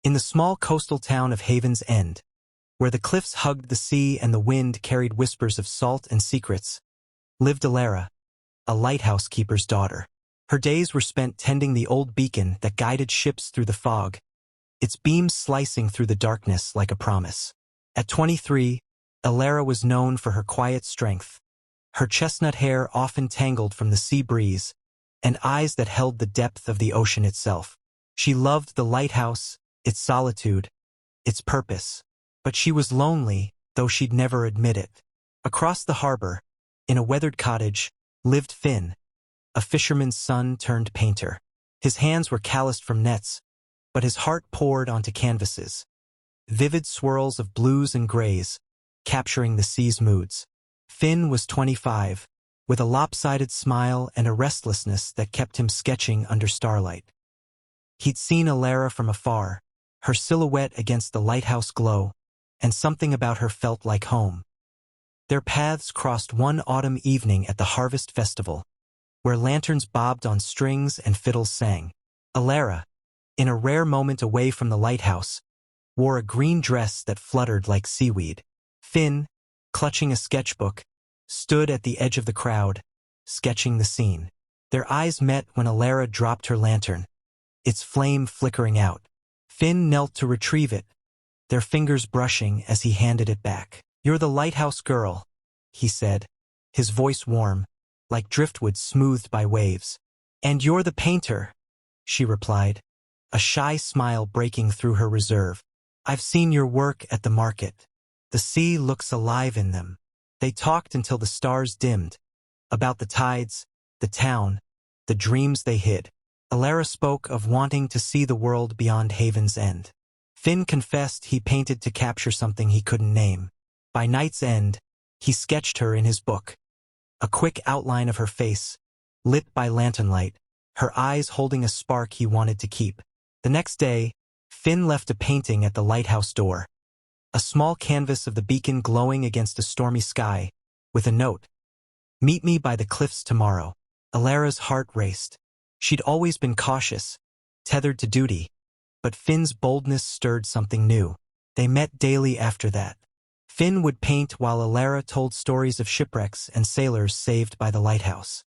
In the small coastal town of Haven's End, where the cliffs hugged the sea and the wind carried whispers of salt and secrets, lived Alara, a lighthouse keeper's daughter. Her days were spent tending the old beacon that guided ships through the fog, its beams slicing through the darkness like a promise. At 23, Alara was known for her quiet strength, her chestnut hair often tangled from the sea breeze, and eyes that held the depth of the ocean itself. She loved the lighthouse, its solitude, its purpose. But she was lonely, though she'd never admit it. Across the harbor, in a weathered cottage, lived Finn, a fisherman's son turned painter. His hands were calloused from nets, but his heart poured onto canvases. Vivid swirls of blues and grays, capturing the sea's moods. Finn was 25, with a lopsided smile and a restlessness that kept him sketching under starlight. He'd seen Alara from afar, her silhouette against the lighthouse glow, and something about her felt like home. Their paths crossed one autumn evening at the Harvest Festival, where lanterns bobbed on strings and fiddles sang. Alara, in a rare moment away from the lighthouse, wore a green dress that fluttered like seaweed. Finn, clutching a sketchbook, stood at the edge of the crowd, sketching the scene. Their eyes met when Alara dropped her lantern, its flame flickering out. Finn knelt to retrieve it, their fingers brushing as he handed it back. "You're the lighthouse girl," he said, his voice warm, like driftwood smoothed by waves. "And you're the painter," she replied, a shy smile breaking through her reserve. "I've seen your work at the market. The sea looks alive in them." They talked until the stars dimmed, about the tides, the town, the dreams they hid. Alara spoke of wanting to see the world beyond Haven's End. Finn confessed he painted to capture something he couldn't name. By night's end, he sketched her in his book. A quick outline of her face, lit by lantern light, her eyes holding a spark he wanted to keep. The next day, Finn left a painting at the lighthouse door. A small canvas of the beacon glowing against a stormy sky, with a note. "Meet me by the cliffs tomorrow." Alara's heart raced. She'd always been cautious, tethered to duty, but Finn's boldness stirred something new. They met daily after that. Finn would paint while Alara told stories of shipwrecks and sailors saved by the lighthouse.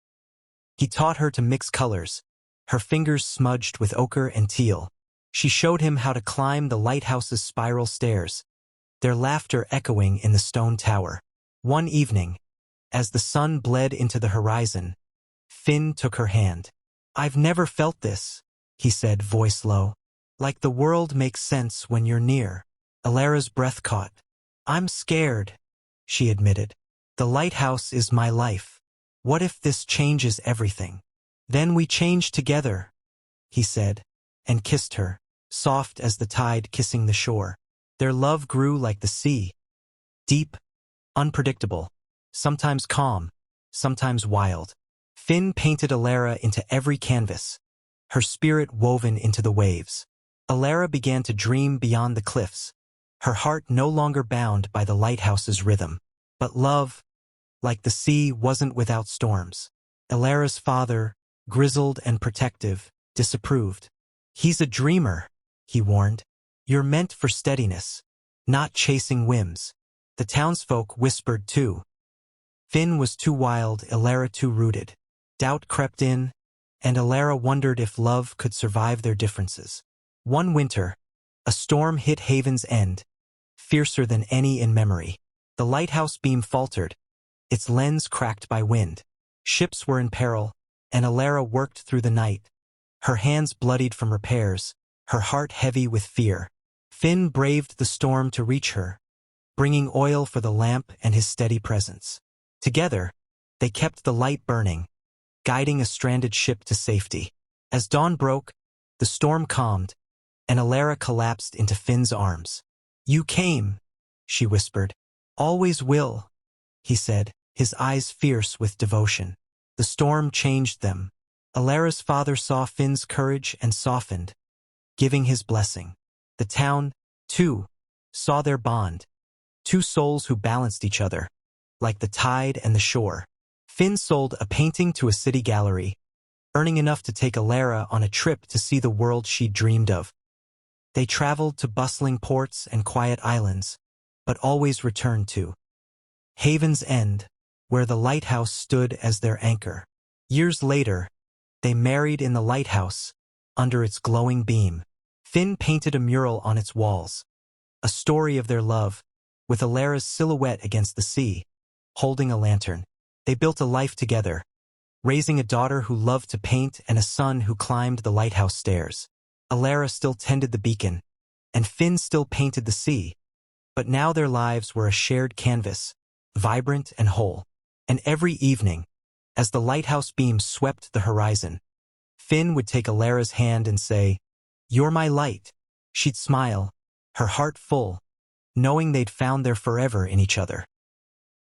He taught her to mix colors, her fingers smudged with ochre and teal. She showed him how to climb the lighthouse's spiral stairs, their laughter echoing in the stone tower. One evening, as the sun bled into the horizon, Finn took her hand. "I've never felt this," he said, voice low. "Like the world makes sense when you're near." Alara's breath caught. "I'm scared," she admitted. "The lighthouse is my life. What if this changes everything?" "Then we change together," he said, and kissed her, soft as the tide kissing the shore. Their love grew like the sea, deep, unpredictable, sometimes calm, sometimes wild. Finn painted Alara into every canvas, her spirit woven into the waves. Alara began to dream beyond the cliffs, her heart no longer bound by the lighthouse's rhythm. But love, like the sea, wasn't without storms. Alara's father, grizzled and protective, disapproved. "He's a dreamer," he warned. "You're meant for steadiness, not chasing whims." The townsfolk whispered too. Finn was too wild, Alara too rooted. Doubt crept in, and Alara wondered if love could survive their differences. One winter, a storm hit Haven's End, fiercer than any in memory. The lighthouse beam faltered, its lens cracked by wind. Ships were in peril, and Alara worked through the night, her hands bloodied from repairs, her heart heavy with fear. Finn braved the storm to reach her, bringing oil for the lamp and his steady presence. Together, they kept the light burning, guiding a stranded ship to safety. As dawn broke, the storm calmed, and Alara collapsed into Finn's arms. "You came," she whispered. "Always will," he said, his eyes fierce with devotion. The storm changed them. Alara's father saw Finn's courage and softened, giving his blessing. The town, too, saw their bond, two souls who balanced each other, like the tide and the shore. Finn sold a painting to a city gallery, earning enough to take Alara on a trip to see the world she'd dreamed of. They traveled to bustling ports and quiet islands, but always returned to Haven's End, where the lighthouse stood as their anchor. Years later, they married in the lighthouse, under its glowing beam. Finn painted a mural on its walls, a story of their love, with Alara's silhouette against the sea, holding a lantern. They built a life together, raising a daughter who loved to paint and a son who climbed the lighthouse stairs. Alara still tended the beacon, and Finn still painted the sea, but now their lives were a shared canvas, vibrant and whole. And every evening, as the lighthouse beam swept the horizon, Finn would take Alara's hand and say, "You're my light." She'd smile, her heart full, knowing they'd found their forever in each other.